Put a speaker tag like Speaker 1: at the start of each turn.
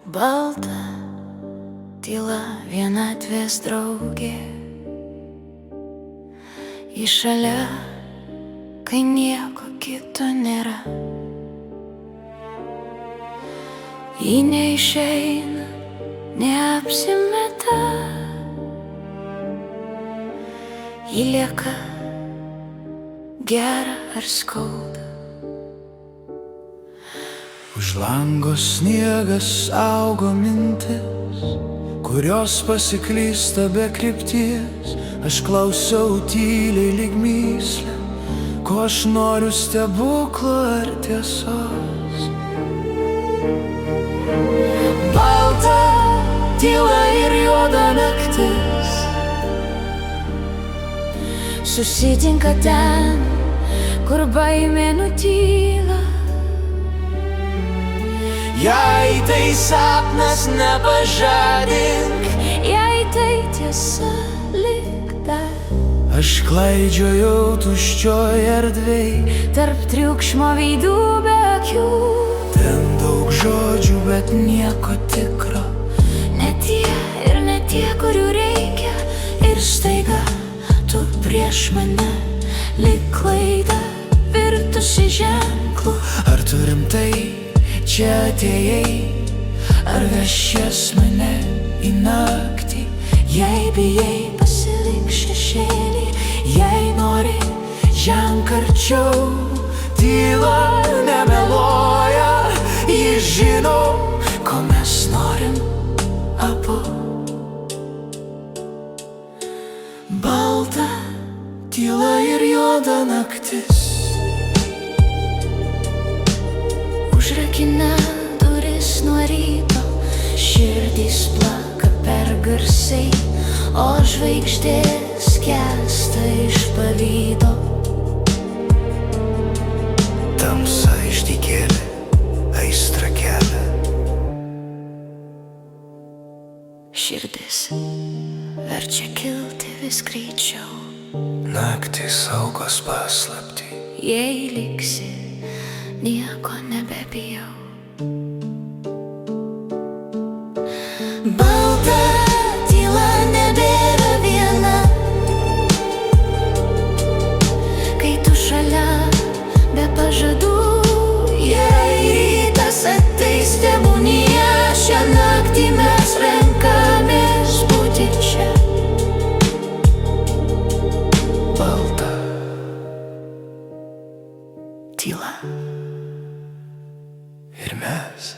Speaker 1: Balta tyla vienatvės draugė, ji šalia, kai nieko kito nėra. Ji neišeina, neapsimeta, ji lieka, gera ar skauda.
Speaker 2: Už lango sniegas augo mintis, kurios pasiklysta be krypties. Aš klausiau tyliai lyg myslę, ko aš noriu, stebuklo ar tiesos.
Speaker 1: Balta tyla ir juoda naktis susitinka ten, kur baimė nutyla.
Speaker 2: Jei tai sapnas, nepažadink,
Speaker 1: Jei tai tiesa, lik dar.
Speaker 2: aš klaidžiojau tuščioj erdvėj,
Speaker 1: Tarp triukšmo veidų be akių.
Speaker 2: ten daug žodžių, bet nieko tikro.
Speaker 1: Ne tie ir ne tie, kurių reikia. Ir staiga tu prieš mane lyg klaida virtusi ženklu.
Speaker 2: Ar tu rimtai čia atėjai, ar vešies mane į naktį?
Speaker 1: Jei bijai, pasilik šešėlį. Jei nori,
Speaker 2: Ženk arčiau, tyla nemeluoja, ji žino,
Speaker 1: ko mes norim abu.
Speaker 2: balta tyla ir juoda naktis.
Speaker 1: Užrakina duris nuo ryto, širdys plaka per garsiai, o žvaigždės skęsta iš pavydo.
Speaker 2: Tamsa išdykėlė, aistra kelia.
Speaker 1: Širdis verčia kilti vis greičiau.
Speaker 2: Naktį saugos paslaptį,
Speaker 1: Jei liksi, nieko nebebijau. Balta tyla nebėra viena, kai tu šalia be pažadų. Jei rytas ateis, tebūnie, šią naktį mes renkamės būti čia.
Speaker 2: balta
Speaker 1: Tyla
Speaker 2: ir mes.